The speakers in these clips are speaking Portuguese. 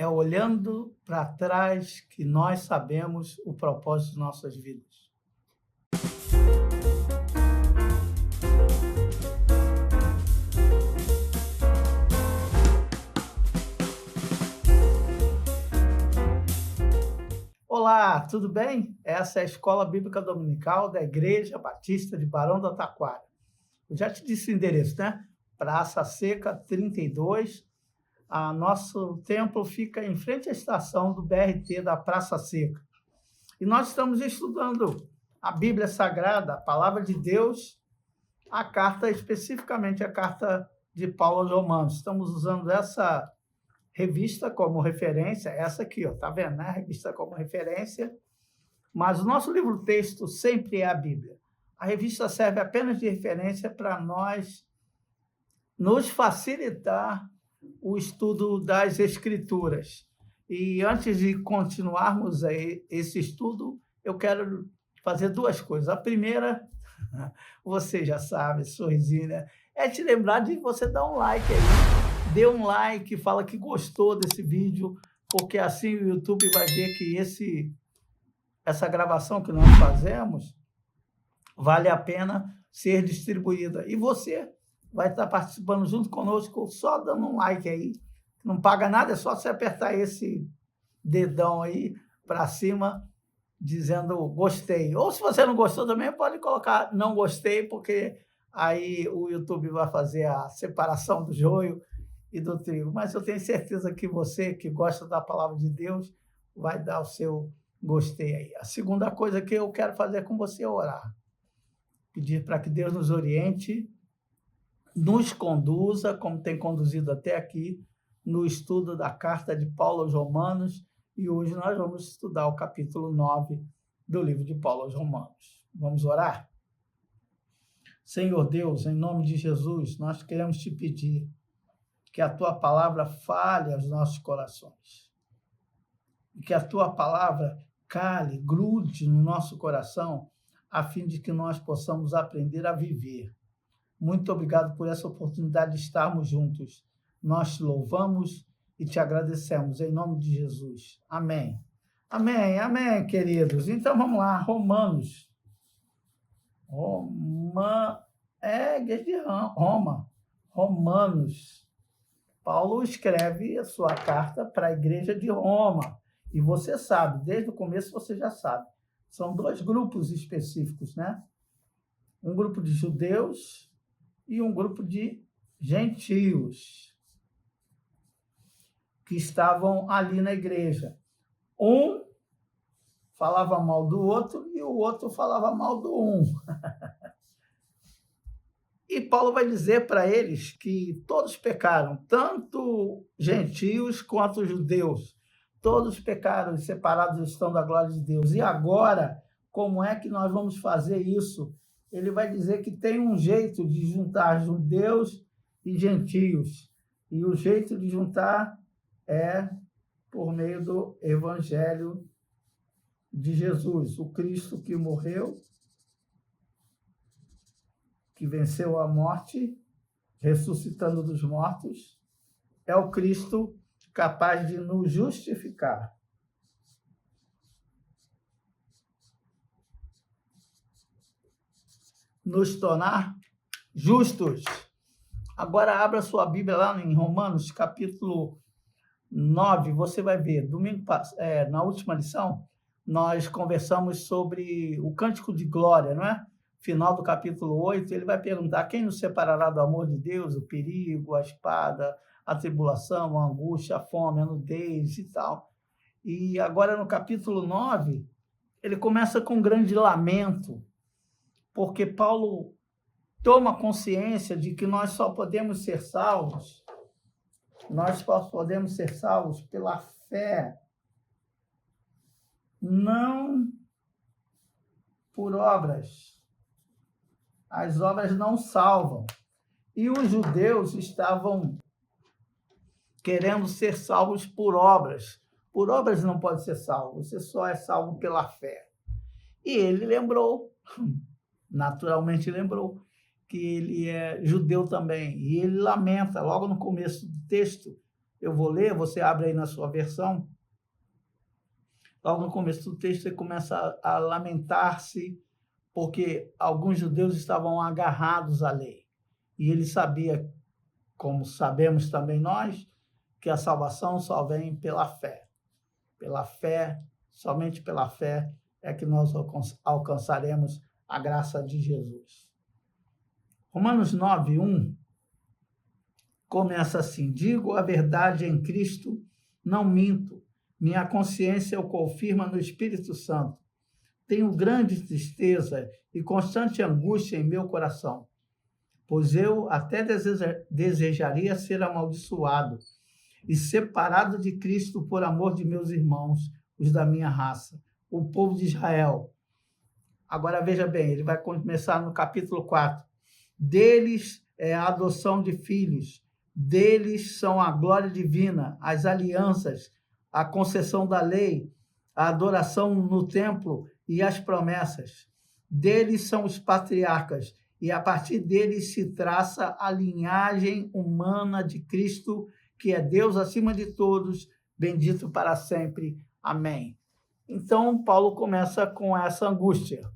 É olhando para trás que nós sabemos o propósito de nossas vidas. Olá, tudo bem? Essa é a Escola Bíblica Dominical da Igreja Batista de Barão do Taquara. Eu já te disse o endereço, né? Praça Seca 32. Nosso templo fica em frente à estação do BRT da Praça Seca. E nós estamos estudando a Bíblia Sagrada, a Palavra de Deus, a carta, especificamente a carta de Paulo aos Romanos. Estamos usando essa revista como referência, essa aqui, ó, tá vendo, né? Revista como referência, mas o nosso livro-texto sempre é a Bíblia. A revista serve apenas de referência para nós nos facilitar o estudo das Escrituras. E antes de continuarmos esse estudo, eu quero fazer duas coisas. A primeira, você já sabe, sorrisinho, né? É te lembrar de você dar um like aí. Dê um like, fala que gostou desse vídeo, porque assim o YouTube vai ver que essa gravação que nós fazemos vale a pena ser distribuída. E você vai estar participando junto conosco, só dando um like aí. Não paga nada, é só você apertar esse dedão aí para cima, dizendo gostei. Ou se você não gostou também, pode colocar não gostei, porque aí o YouTube vai fazer a separação do joio e do trigo. Mas eu tenho certeza que você, que gosta da palavra de Deus, vai dar o seu gostei aí. A segunda coisa que eu quero fazer com você é orar. Pedir para que Deus nos oriente, nos conduza, como tem conduzido até aqui, no estudo da carta de Paulo aos Romanos, e hoje nós vamos estudar o capítulo 9 do livro de Paulo aos Romanos. Vamos orar? Senhor Deus, em nome de Jesus, nós queremos te pedir que a tua palavra fale aos nossos corações, e que a tua palavra cale, grude no nosso coração, a fim de que nós possamos aprender a viver. Muito obrigado por essa oportunidade de estarmos juntos. Nós te louvamos e te agradecemos, em nome de Jesus. Amém. Amém, amém, queridos. Então, vamos lá, Romanos. Romanos. Paulo escreve a sua carta para a igreja de Roma. E você sabe, desde o começo você já sabe. São dois grupos específicos, né? Um grupo de judeus e um grupo de gentios que estavam ali na igreja. Um falava mal do outro e o outro falava mal do um. E Paulo vai dizer para eles que todos pecaram, tanto gentios quanto judeus. Todos pecaram e separados estão da glória de Deus. E agora, como é que nós vamos fazer isso? Ele vai dizer que tem um jeito de juntar judeus e gentios. E o jeito de juntar é por meio do Evangelho de Jesus, o Cristo que morreu, que venceu a morte, ressuscitando dos mortos, é o Cristo capaz de nos justificar. Nos tornar justos. Agora abra sua Bíblia lá em Romanos, capítulo 9, você vai ver. Na última lição, nós conversamos sobre o cântico de glória, não é? Final do capítulo 8, ele vai perguntar: quem nos separará do amor de Deus? O perigo, a espada, a tribulação, a angústia, a fome, a nudez e tal. E agora no capítulo 9, ele começa com um grande lamento, porque Paulo toma consciência de que nós só podemos ser salvos, pela fé, não por obras. As obras não salvam. E os judeus estavam querendo ser salvos por obras. Por obras não pode ser salvo, você só é salvo pela fé. E ele lembrou, naturalmente lembrou, que ele é judeu também. E ele lamenta, logo no começo do texto, Eu vou ler, você abre aí na sua versão. Logo no começo do texto, ele começa a lamentar-se, porque alguns judeus estavam agarrados à lei. E ele sabia, como sabemos também nós, que a salvação só vem pela fé. Pela fé, somente pela fé, é que nós alcançaremos a graça de Jesus. Romanos 9:1 começa assim: digo a verdade em Cristo, não minto. Minha consciência o confirma no Espírito Santo. Tenho grande tristeza e constante angústia em meu coração, pois eu até desejaria ser amaldiçoado e separado de Cristo por amor de meus irmãos, os da minha raça, o povo de Israel. Agora veja bem, ele vai começar no capítulo 4. Deles é a adoção de filhos, deles são a glória divina, as alianças, a concessão da lei, a adoração no templo e as promessas. Deles são os patriarcas, e a partir deles se traça a linhagem humana de Cristo, que é Deus acima de todos, bendito para sempre. Amém. Então, Paulo começa com essa angústia.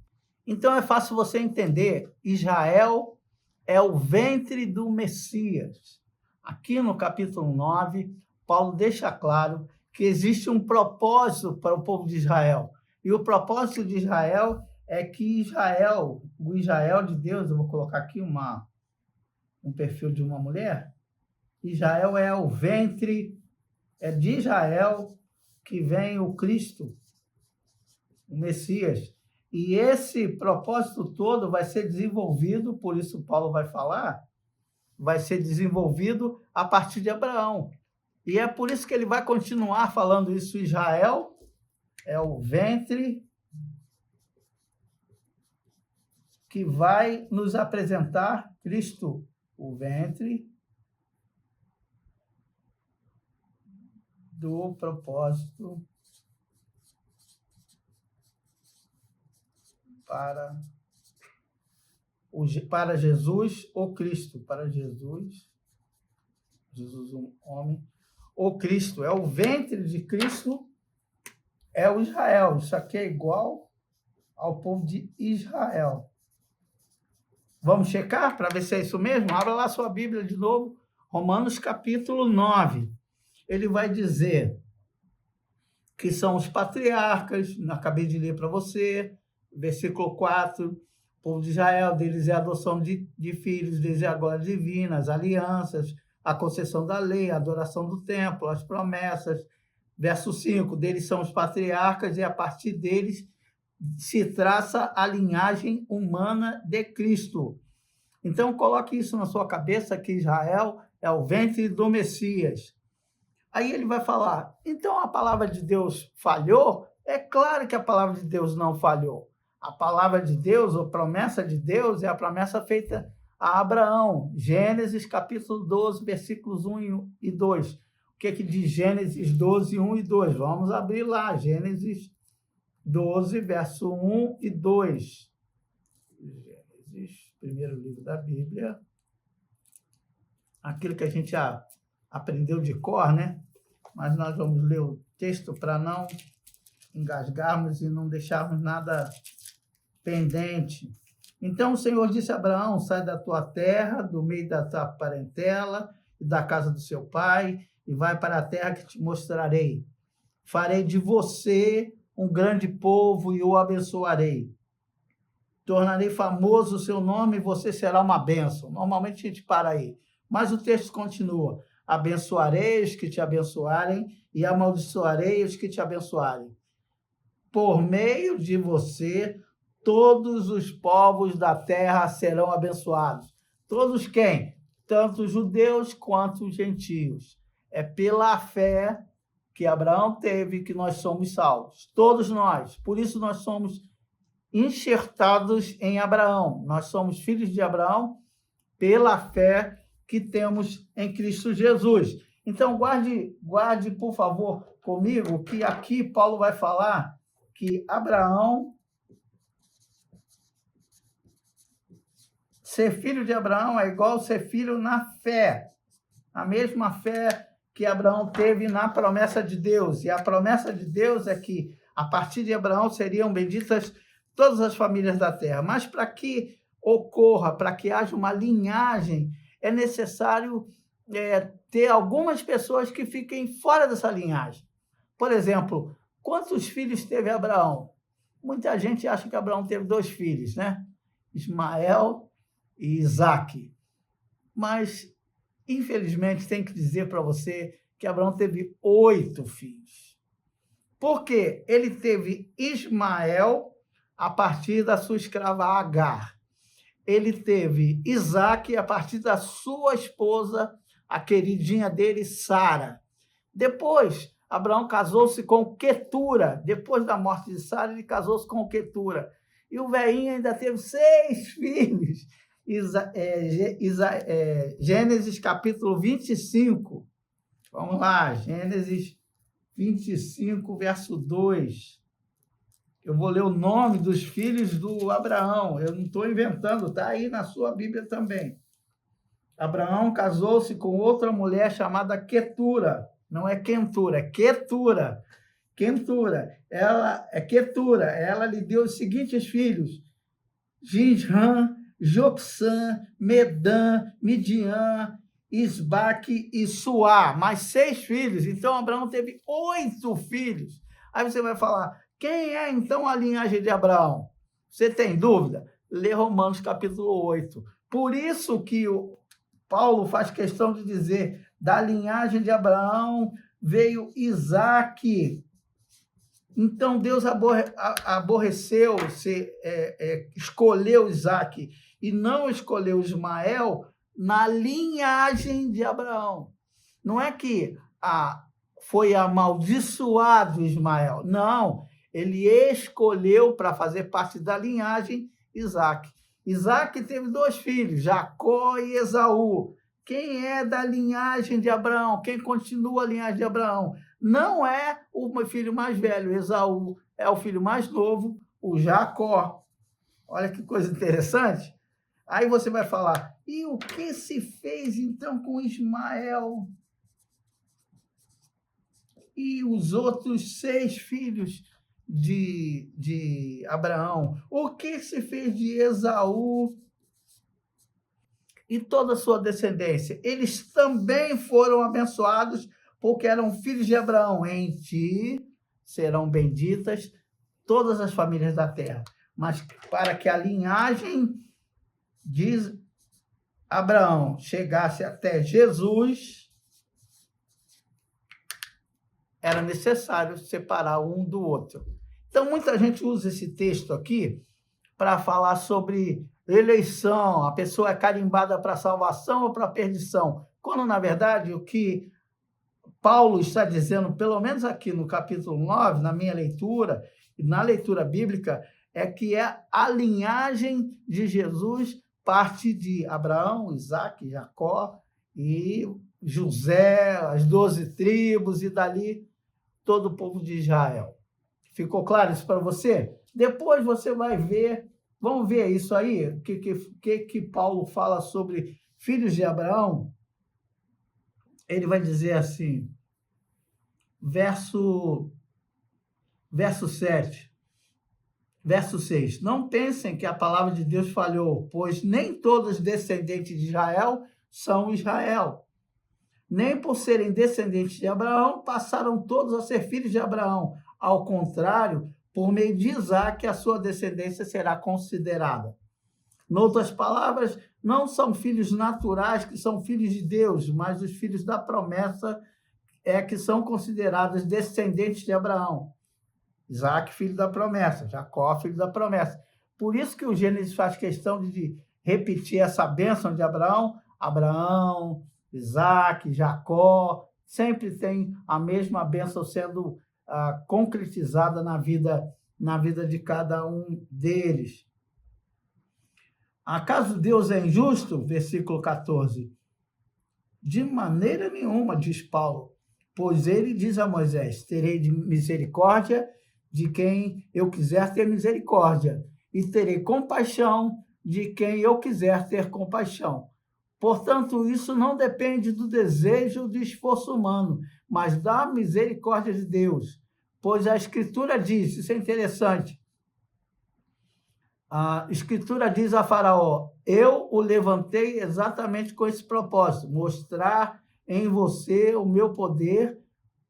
Então, é fácil você entender, Israel é o ventre do Messias. Aqui no capítulo 9, Paulo deixa claro que existe um propósito para o povo de Israel. E o propósito de Israel é que Israel, o Israel de Deus, eu vou colocar aqui um perfil de uma mulher, Israel é o ventre, é de Israel que vem o Cristo, o Messias. E esse propósito todo vai ser desenvolvido, por isso Paulo vai falar, vai ser desenvolvido a partir de Abraão. E é por isso que ele vai continuar falando isso. Israel é o ventre que vai nos apresentar Cristo, o ventre do propósito para Jesus, o Cristo, para Jesus um homem, o Cristo, é o ventre de Cristo, é o Israel. Isso aqui é igual ao povo de Israel. Vamos checar para ver se é isso mesmo? Abra lá sua Bíblia de novo, Romanos capítulo 9. Ele vai dizer que são os patriarcas, acabei de ler para você, versículo 4, o povo de Israel, deles é a adoção de filhos, deles é a glória divina, as alianças, a concessão da lei, a adoração do templo, as promessas. Verso 5, deles são os patriarcas e a partir deles se traça a linhagem humana de Cristo. Então, coloque isso na sua cabeça, que Israel é o ventre do Messias. Aí ele vai falar, então a palavra de Deus falhou? É claro que a palavra de Deus não falhou. A palavra de Deus, a promessa de Deus, é a promessa feita a Abraão. Gênesis capítulo 12, versículos 1 e 2. O que diz Gênesis 12, 1 e 2? Vamos abrir lá, Gênesis 12, verso 1 e 2. Gênesis, primeiro livro da Bíblia. Aquilo que a gente aprendeu de cor, né? Mas nós vamos ler o texto para não engasgarmos e não deixarmos nada pendente. Então o Senhor disse a Abraão, sai da tua terra, do meio da tua parentela e da casa do seu pai, e vai para a terra que te mostrarei. Farei de você um grande povo e o abençoarei. Tornarei famoso o seu nome e você será uma bênção. Normalmente a gente para aí. Mas o texto continua. Abençoarei os que te abençoarem e amaldiçoarei os que te abençoarem. Por meio de você, todos os povos da terra serão abençoados. Todos quem? Tanto os judeus quanto os gentios. É pela fé que Abraão teve que nós somos salvos. Todos nós. Por isso nós somos enxertados em Abraão. Nós somos filhos de Abraão pela fé que temos em Cristo Jesus. Então, guarde, por favor, comigo, que aqui Paulo vai falar que Abraão, ser filho de Abraão é igual ser filho na fé. A mesma fé que Abraão teve na promessa de Deus. E a promessa de Deus é que, a partir de Abraão, seriam benditas todas as famílias da terra. Mas para que ocorra, para que haja uma linhagem, é necessário ter algumas pessoas que fiquem fora dessa linhagem. Por exemplo, quantos filhos teve Abraão? Muita gente acha que Abraão teve 2 filhos, né? Ismael e Isaque. Mas, infelizmente, tem que dizer para você que Abraão teve 8 filhos. Por quê? Ele teve Ismael a partir da sua escrava Agar. Ele teve Isaque a partir da sua esposa, a queridinha dele, Sara. Depois, Abraão casou-se com Quetura. Depois da morte de Sara, ele casou-se com Quetura. E o velhinho ainda teve 6 filhos. Gênesis capítulo 25. Vamos lá, Gênesis 25, verso 2. Eu vou ler o nome dos filhos do Abraão. Eu não estou inventando, está aí na sua Bíblia também. Abraão casou-se com outra mulher chamada Quetura. Não é Quentura, é Quetura. Quetura. Ela lhe deu os seguintes filhos: Gisram, Joksã, Medã, Midian, Isbaque e Suá. Mais 6 filhos. Então, Abraão teve 8 filhos. Aí você vai falar, quem é então a linhagem de Abraão? Você tem dúvida? Lê Romanos capítulo 8. Por isso que o Paulo faz questão de dizer, da linhagem de Abraão veio Isaque. Então, Deus aborreceu, escolheu Isaque e não escolheu Ismael na linhagem de Abraão. Não é que foi amaldiçoado Ismael. Não, ele escolheu para fazer parte da linhagem Isaque. Isaque teve 2 filhos, Jacó e Esaú. Quem é da linhagem de Abraão? Quem continua a linhagem de Abraão? Não é o filho mais velho, Esaú, é o filho mais novo, o Jacó. Olha que coisa interessante. Aí você vai falar, e o que se fez então com Ismael? E os outros 6 filhos de Abraão? O que se fez de Esaú e toda a sua descendência? Eles também foram abençoados porque eram filhos de Abraão. Em ti serão benditas todas as famílias da terra. Mas para que a linhagem de Abraão chegasse até Jesus, era necessário separar um do outro. Então, muita gente usa esse texto aqui para falar sobre eleição, a pessoa é carimbada para salvação ou para perdição, quando, na verdade, o que Paulo está dizendo, pelo menos aqui no capítulo 9, na minha leitura, e na leitura bíblica, é que a linhagem de Jesus parte de Abraão, Isaque, Jacó e José, as 12 tribos, e dali todo o povo de Israel. Ficou claro isso para você? Depois você vai ver, vamos ver isso aí, o que Paulo fala sobre filhos de Abraão. Ele vai dizer assim, verso 7, verso 6. Não pensem que a palavra de Deus falhou, pois nem todos os descendentes de Israel são Israel. Nem por serem descendentes de Abraão, passaram todos a ser filhos de Abraão. Ao contrário, por meio de Isaque, a sua descendência será considerada. Em outras palavras, não são filhos naturais que são filhos de Deus, mas os filhos da promessa que são considerados descendentes de Abraão. Isaque, filho da promessa. Jacó, filho da promessa. Por isso que o Gênesis faz questão de repetir essa bênção de Abraão. Abraão, Isaque, Jacó, sempre tem a mesma bênção sendo concretizada na vida de cada um deles. Acaso Deus é injusto? Versículo 14. De maneira nenhuma, diz Paulo, pois ele diz a Moisés, terei de misericórdia de quem eu quiser ter misericórdia, e terei compaixão de quem eu quiser ter compaixão. Portanto, isso não depende do desejo de esforço humano, mas da misericórdia de Deus. Pois a Escritura diz, isso é interessante, a Escritura diz a Faraó: eu o levantei exatamente com esse propósito, mostrar em você o meu poder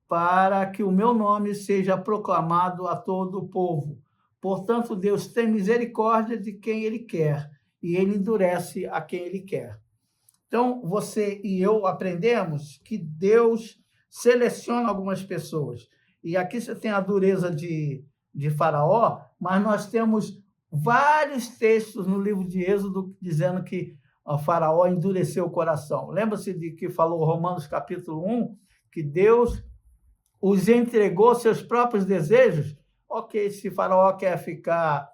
para que o meu nome seja proclamado a todo o povo. Portanto, Deus tem misericórdia de quem Ele quer e Ele endurece a quem Ele quer. Então, você e eu aprendemos que Deus seleciona algumas pessoas. E aqui você tem a dureza de Faraó, mas nós temos vários textos no livro de Êxodo dizendo que o Faraó endureceu o coração. Lembra-se de que falou Romanos capítulo 1, que Deus os entregou seus próprios desejos? Ok, se Faraó quer ficar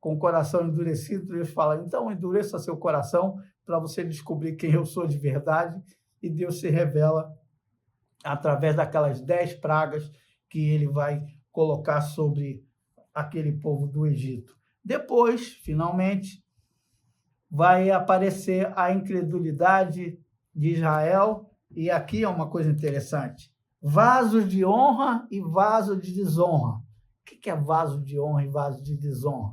com o coração endurecido, Deus fala, então endureça seu coração para você descobrir quem eu sou de verdade, e Deus se revela através daquelas 10 pragas que ele vai colocar sobre aquele povo do Egito. Depois, finalmente, vai aparecer a incredulidade de Israel, e aqui é uma coisa interessante, vasos de honra e vaso de desonra. O que é vaso de honra e vaso de desonra?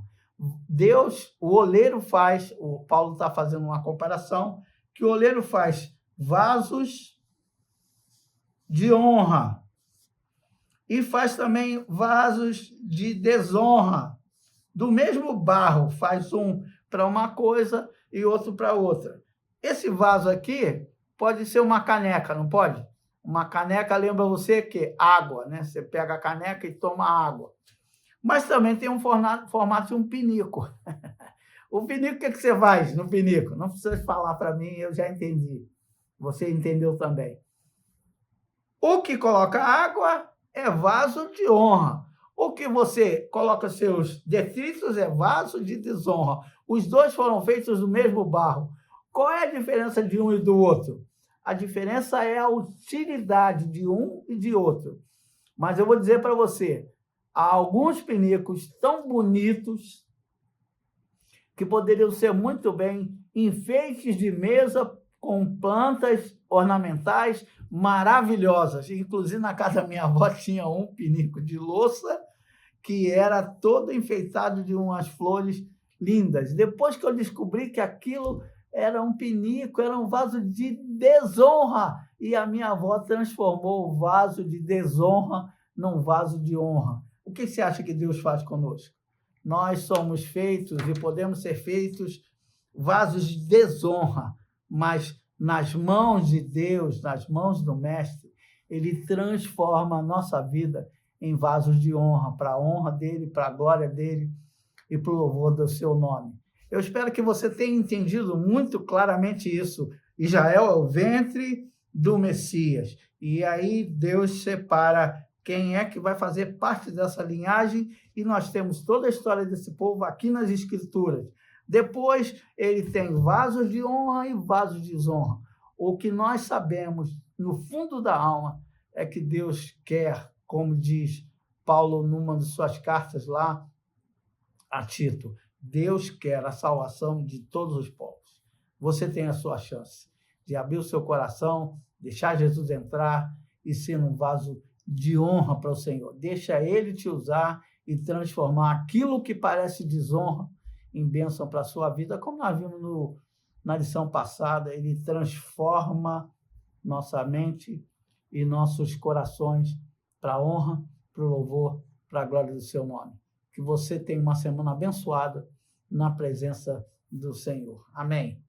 Deus, o oleiro faz, o Paulo está fazendo uma comparação, que o oleiro faz vasos de honra e faz também vasos de desonra. Do mesmo barro, faz um para uma coisa e outro para outra. Esse vaso aqui pode ser uma caneca, não pode? Uma caneca lembra você que água, né? Você pega a caneca e toma água. Mas também tem um formato de um pinico. O pinico, o que você faz no pinico? Não precisa falar para mim, eu já entendi. Você entendeu também. O que coloca água é vaso de honra. O que você coloca seus detritos é vaso de desonra. Os dois foram feitos do mesmo barro. Qual é a diferença de um e do outro? A diferença é a utilidade de um e de outro. Mas eu vou dizer para você, há alguns pinicos tão bonitos que poderiam ser muito bem enfeites de mesa com plantas ornamentais maravilhosas. Inclusive, na casa da minha avó tinha um pinico de louça que era todo enfeitado de umas flores lindas. Depois que eu descobri que aquilo era um pinico, era um vaso de desonra, e a minha avó transformou o vaso de desonra num vaso de honra. O que você acha que Deus faz conosco? Nós somos feitos e podemos ser feitos vasos de desonra, mas nas mãos de Deus, nas mãos do Mestre, Ele transforma a nossa vida em vasos de honra, para a honra dEle, para a glória dEle e para o louvor do seu nome. Eu espero que você tenha entendido muito claramente isso. Israel é o ventre do Messias. E aí Deus separa quem é que vai fazer parte dessa linhagem, e nós temos toda a história desse povo aqui nas Escrituras. Depois, ele tem vasos de honra e vasos de desonra. O que nós sabemos, no fundo da alma, é que Deus quer, como diz Paulo numa de suas cartas lá a Tito, Deus quer a salvação de todos os povos. Você tem a sua chance de abrir o seu coração, deixar Jesus entrar e ser um vaso de honra para o Senhor. Deixa Ele te usar e transformar aquilo que parece desonra em bênção para a sua vida, como nós vimos na lição passada. Ele transforma nossa mente e nossos corações para a honra, para o louvor, para a glória do seu nome. Que você tenha uma semana abençoada na presença do Senhor. Amém.